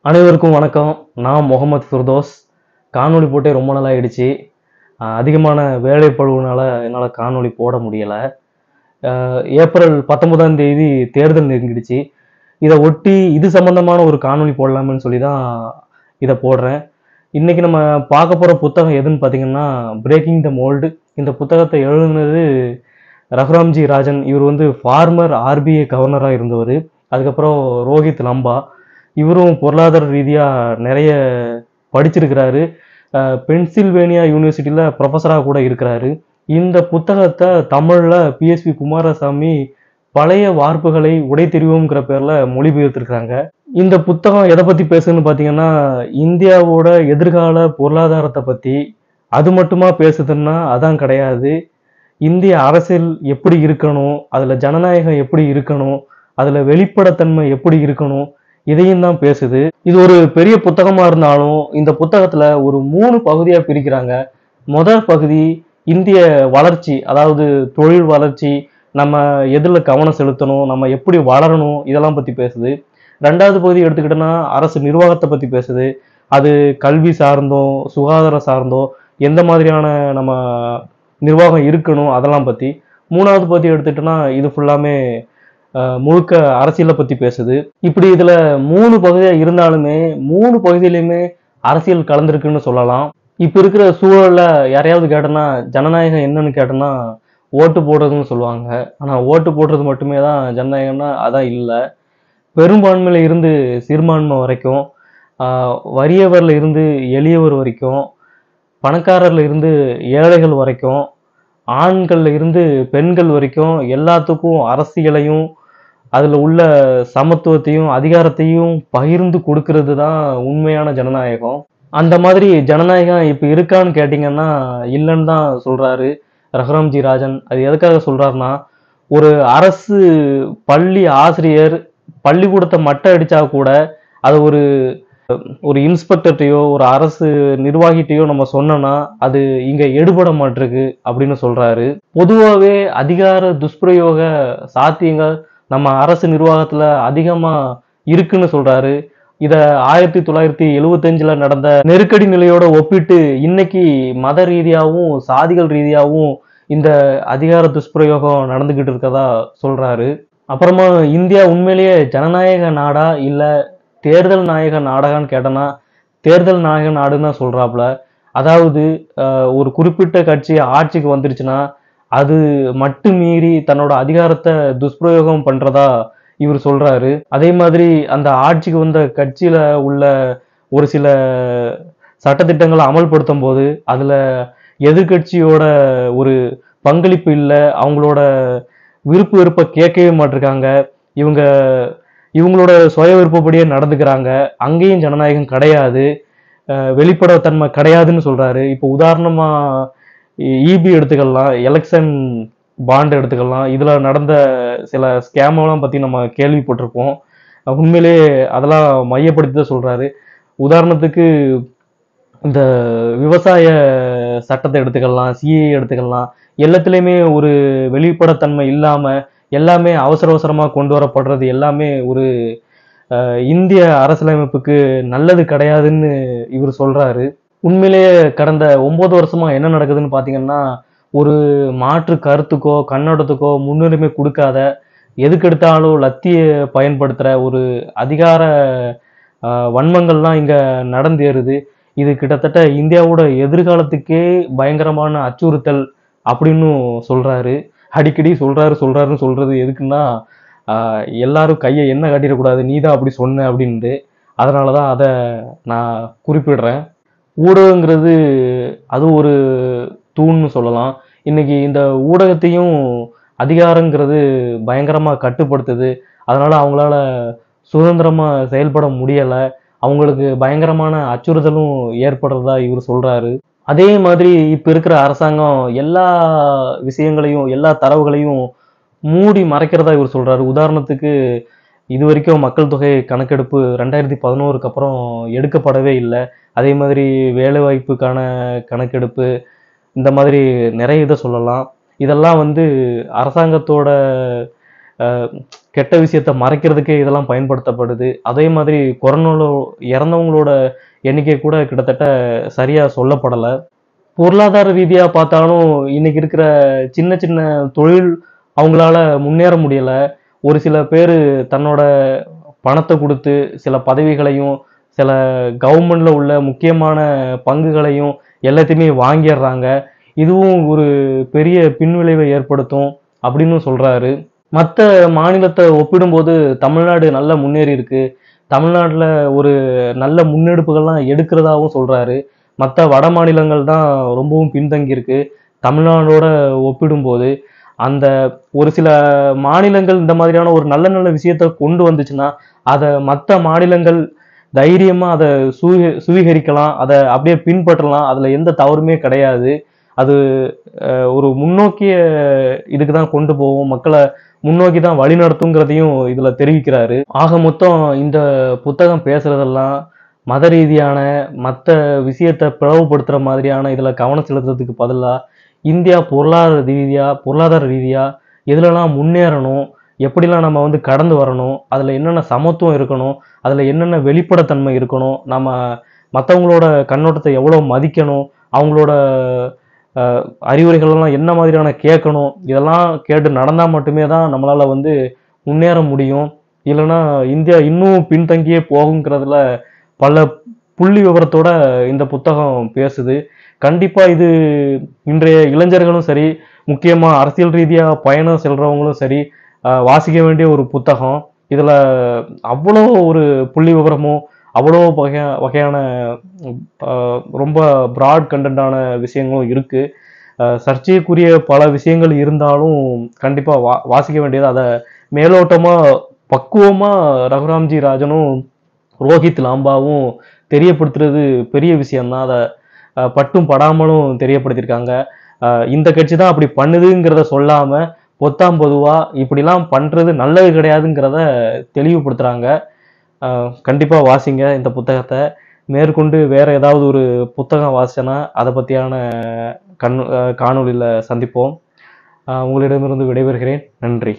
அனைவருக்கும் வணக்கம். நான் முகமது ஃபிர்தோஸ். காணொளி போட்டே ரொம்ப நாள் ஆயிடுச்சு. அதிகமான வேலைப்பளுவினால என்னால் காணொளி போட முடியலை. ஏப்ரல் 19ஆம் தேதி தேர்தல் நெருங்கிடுச்சு. இதை ஒட்டி இது சம்பந்தமான ஒரு காணொளி போடலாம்னு சொல்லி தான் இதை போடுறேன். இன்னைக்கு நம்ம பார்க்க போகிற புத்தகம் எதுன்னு பார்த்தீங்கன்னா பிரேக்கிங் த மோல்டு. இந்த புத்தகத்தை எழுதுனது ரகுராம்ஜி ராஜன். இவர் வந்து ஃபார்மர் ஆர்பிஐ கவர்னராக இருந்தவர். அதுக்கப்புறம் ரோஹித் லம்பா, இவரும் பொருளாதார ரீதியாக நிறைய படிச்சிருக்கிறாரு. பென்சில்வேனியா யூனிவர்சிட்டியில் ப்ரொஃபஸராக கூட இருக்கிறாரு. இந்த புத்தகத்தை தமிழில் பிஎஸ்பி குமாரசாமி பழைய வார்ப்புகளை உடை தெரிவோங்கிற பேரில் மொழிபெயர்த்திருக்கிறாங்க. இந்த புத்தகம் எதை பற்றி பேசுதுன்னு பார்த்தீங்கன்னா இந்தியாவோட எதிர்கால பொருளாதாரத்தை பற்றி. அது மட்டுமா பேசுதுன்னா அதான் கிடையாது. இந்திய அரசியல் எப்படி இருக்கணும், அதில் ஜனநாயகம் எப்படி இருக்கணும், அதில் வெளிப்படைத்தன்மை எப்படி இருக்கணும், இதையும் தான் பேசுது. இது ஒரு பெரிய புத்தகமா இருந்தாலும் இந்த புத்தகத்துல ஒரு 3 பகுதியா பிரிக்கிறாங்க. முதல் பகுதி இந்திய வளர்ச்சி, அதாவது தொழில் வளர்ச்சி, நம்ம எதுல கவனம் செலுத்தணும், நம்ம எப்படி வளரணும், இதெல்லாம் பத்தி பேசுது. ரெண்டாவது பகுதி எடுத்துக்கிட்டோன்னா அரசு நிர்வாகத்தை பத்தி பேசுது. அது கல்வி சார்ந்தோ சுகாதாரம் சார்ந்தோ எந்த மாதிரியான நம்ம நிர்வாகம் இருக்கணும் அதெல்லாம் பத்தி. மூணாவது பகுதி எடுத்துக்கிட்டோன்னா இது ஃபுல்லாமே முழுக்க அரசியலை பத்தி பேசுது. இப்படி இதுல 3 பகுதியா இருந்தாலுமே 3 பகுதியிலுமே அரசியல் கலந்துருக்குன்னு சொல்லலாம். இப்ப இருக்கிற சூழல்ல யாரையாவது கேட்டோன்னா ஜனநாயகம் என்னன்னு கேட்டோன்னா ஓட்டு போடுறதுன்னு சொல்லுவாங்க. ஆனா ஓட்டு போடுறது மட்டுமே தான் ஜனநாயகம்னா அதான் இல்லை. பெரும்பான்மையில இருந்து சிறுபான்மை வரைக்கும், வறியவர்ல இருந்து எளியவர் வரைக்கும், பணக்காரர்ல இருந்து ஏழைகள் வரைக்கும், ஆண்கள்ல இருந்து பெண்கள் வரைக்கும் எல்லாத்துக்கும் அரசியலையும் அதுல உள்ள சமத்துவத்தையும் அதிகாரத்தையும் பகிர்ந்து கொடுக்கறது தான் உண்மையான ஜனநாயகம். அந்த மாதிரி ஜனநாயகம் இப்ப இருக்கான்னு கேட்டீங்கன்னா இல்லைன்னு தான் சொல்றாரு ரகுராம்ஜி ராஜன். அது எதுக்காக சொல்றாருன்னா, ஒரு அரசு பள்ளி ஆசிரியர் பள்ளிக்கூடத்தை மட்டை அடிச்சா கூட அது ஒரு ஒரு இன்ஸ்பெக்டர்ட்டையோ ஒரு அரசு நிர்வாகிட்டையோ நம்ம சொன்னோம்னா அது இங்க எடுபட மாட்டிருக்கு அப்படின்னு சொல்றாரு. பொதுவாகவே அதிகார துஷ்பிரயோக சாத்தியங்கள் நம்ம அரசு நிர்வாகத்துல அதிகமா இருக்குன்னு சொல்றாரு. இத 1975ல நடந்த நெருக்கடி நிலையோட ஒப்பிட்டு இன்னைக்கு மத ரீதியாகவும் சாதிகள் ரீதியாகவும் இந்த அதிகார துஷ்பிரயோகம் நடந்துகிட்டு இருக்கதா சொல்றாரு. அப்புறமா இந்தியா உண்மையிலேயே ஜனநாயக நாடா இல்ல தேர்தல் நாயக நாடகான்னு கேட்டனா தேர்தல் நாயக நாடுன்னு தான் சொல்றாப்புல. அதாவது ஒரு குறிப்பிட்ட கட்சி ஆட்சிக்கு வந்துருச்சுன்னா அது மட்டும் மீறி தன்னோட அதிகாரத்தை துஷ்பிரயோகம் பண்றதா இவர் சொல்றாரு. அதே மாதிரி அந்த ஆட்சிக்கு வந்த கட்சியில உள்ள ஒரு சில சட்டத்திட்டங்களை அமல்படுத்தும் போது அதுல எதிர்கட்சியோட ஒரு பங்களிப்பு இல்லை, அவங்களோட விருப்பு வெறுப்பை கேட்கவே மாட்டிருக்காங்க, இவங்க இவங்களோட சுய விருப்பப்படியே நடந்துக்கிறாங்க, அங்கேயும் ஜனநாயகம் கிடையாது, வெளிப்படைத்தன்மை கிடையாதுன்னு சொல்றாரு. இப்போ உதாரணமா இபி எடுத்துக்கலாம், எலெக்ஷன் பாண்ட் எடுத்துக்கலாம். இதுல நடந்த சில ஸ்கேமெல்லாம் பத்தி நம்ம கேள்விப்பட்டிருப்போம். உண்மையிலே அதெல்லாம் மையப்படுத்தி தான் சொல்றாரு. உதாரணத்துக்கு இந்த விவசாய சட்டத்தை எடுத்துக்கலாம், சிஏ எடுத்துக்கலாம். எல்லாத்துலேயுமே ஒரு வெளிப்படைத்தன்மை இல்லாம எல்லாமே அவசர அவசரமா கொண்டு வரப்படுறது எல்லாமே ஒரு இந்திய அரசியலமைப்புக்கு நல்லது கிடையாதுன்னு இவர் சொல்றாரு. உண்மையிலேயே கடந்த 9 வருஷமா என்ன நடக்குதுன்னு பாத்தீங்கன்னா, ஒரு மாற்று கருத்துக்கோ கண்ணோட்டத்துக்கோ முன்னுரிமை கொடுக்காத, எதுக்கெடுத்தாலும் லத்திய பயன்படுத்துற ஒரு அதிகார வன்மங்கள்லாம் இங்க நடந்தேறுது. இது கிட்டத்தட்ட இந்தியாவோட எதிர்காலத்துக்கே பயங்கரமான அச்சுறுத்தல் அப்படின்னு சொல்றாரு. அடிக்கடி சொல்றாருன்னு சொல்றது எதுக்குன்னா, எல்லாரும் கையை என்ன காட்டிடக்கூடாது, நீதான் அப்படி சொன்ன அப்படின்ட்டு. அதனாலதான் அதை நான் குறிப்பிடுறேன். ஊடகங்கிறது அது ஒரு தூண்னு சொல்லலாம். இன்னைக்கு இந்த ஊடகத்தையும் அதிகாரங்கிறது பயங்கரமா கட்டுப்படுத்துது. அதனால அவங்களால சுதந்திரமா செயல்பட முடியல, அவங்களுக்கு பயங்கரமான அச்சுறுத்தலும் ஏற்படுறதா இவர் சொல்றாரு. அதே மாதிரி இப்ப இருக்கிற அரசாங்கம் எல்லா விஷயங்களையும் எல்லா தரவுகளையும் மூடி மறைக்கிறதா இவர் சொல்றாரு. உதாரணத்துக்கு இது வரைக்கும் மக்கள் தொகை கணக்கெடுப்பு 2011க்கு அப்புறம் எடுக்கப்படவே இல்லை. அதே மாதிரி வேலைவாய்ப்புக்கான கணக்கெடுப்பு, இந்த மாதிரி நிறைய இதை சொல்லலாம். இதெல்லாம் வந்து அரசாங்கத்தோட கெட்ட விஷயத்த மறைக்கிறதுக்கே இதெல்லாம் பயன்படுத்தப்படுது. அதே மாதிரி கொரோனால இறந்தவங்களோட எண்ணிக்கை கூட கிட்டத்தட்ட சரியா சொல்லப்படல. பொருளாதார ரீதியா பார்த்தாலும் இன்னைக்கு இருக்கிற சின்ன சின்ன தொழில் அவங்களால முன்னேற முடியல. ஒரு சில பேரு தன்னோட பணத்த குடுத்து சில பதவிகளையும், சில கவர்மெண்ட்ல உள்ள முக்கியமான பங்குகளையும் எல்லாத்தையுமே வாங்கிர்றாங்க. இதுவும் ஒரு பெரிய பின்விளைவை ஏற்படுத்தும் அப்படின்னு சொல்றாரு. மத்த மாநிலத்த ஒப்பிடும்போது தமிழ்நாடு நல்லா முன்னேறி இருக்கு. தமிழ்நாட்டுல ஒரு நல்ல முன்னெடுப்புகள்லாம் எடுக்கிறதாவும் சொல்றாரு. மத்த வட மாநிலங்கள் தான் ரொம்பவும் பின்தங்கி இருக்கு. தமிழ்நாடோட ஒப்பிடும்போது, அந்த ஒரு சில மாநிலங்கள் இந்த மாதிரியான ஒரு நல்ல நல்ல விஷயத்த கொண்டு வந்துச்சுன்னா, அத மத்த மாநிலங்கள் தைரியமா அத சுவீகரிக்கலாம். அத அப்படியே பின்பற்றலாம். அதுல எந்த தவறுமே கிடையாது. அது ஒரு முன்னோக்கிய இதுக்கு தான் கொண்டு போகும். மக்கள முன்னோக்கி தான் வழிநடத்துங்கிறதையும் இதுல தெரிவிக்கிறாரு. ஆக மொத்தம் இந்த புத்தகம் பேசுறதெல்லாம் மத ரீதியான மத்த விஷயத்த பிளவுபடுத்துற மாதிரியான இதுல கவனம் செலுத்துறதுக்கு பதிலா, இந்தியா பொருளாதார ரீதியா எதுலலாம் முன்னேறணும், எப்படிலாம் நம்ம வந்து கடந்து வரணும், அதுல என்னென்ன சமத்துவம் இருக்கணும், அதுல என்னென்ன வெளிப்படைத்தன்மை இருக்கணும், நம்ம மத்தவங்களோட கண்ணோட்டத்த எவ்வளவு மதிக்கணும், அவங்களோட அறிவுரைகள்லாம் என்ன மாதிரியான கேட்கணும், இதெல்லாம் கேட்டு நடந்தா மட்டுமே தான் நம்மளால வந்து முன்னேற முடியும். இல்லைன்னா இந்தியா இன்னும் பின்தங்கியே போகுங்கிறதுல பல புள்ளி விவரத்தோட இந்த புத்தகம் பேசுது. கண்டிப்பா இது இன்றைய இளைஞர்களும் சரி, முக்கியமா அரசியல் ரீதியா பயணம் செல்றவங்களும் சரி, வாசிக்க வேண்டிய ஒரு புத்தகம். இதுல அவ்வளோ ஒரு புள்ளி விவரமும், அவ்வளோ வகையான ரொம்ப பிராட் கண்டென்ட்டான விஷயங்களும் இருக்கு. சர்ச்சைக்குரிய பல விஷயங்கள் இருந்தாலும் கண்டிப்பா வாசிக்க வேண்டியது. அத மேலோட்டமா பக்குவமா ரகுராம்ஜி ராஜனும் ரோஹித் லாம்பாவும் தெரியப்படுத்துறது பெரிய விஷயம்தான். அத பட்டும் படாமலும் தெரியப்படுத்தியிருக்காங்க. இந்த கட்சி தான் அப்படி பண்ணுதுங்கிறத சொல்லாம, பொத்தாம் பொதுவா இப்படிலாம் பண்றது நல்லது கிடையாதுங்கிறத தெளிவுபடுத்துறாங்க. கண்டிப்பா வாசிங்க இந்த புத்தகத்த. மேற்கொண்டு வேற ஏதாவது ஒரு புத்தகம் வாசிச்சேன்னா, அத பத்தியான காணொளியில சந்திப்போம். உங்களிடமிருந்து விடைபெறுகிறேன். நன்றி.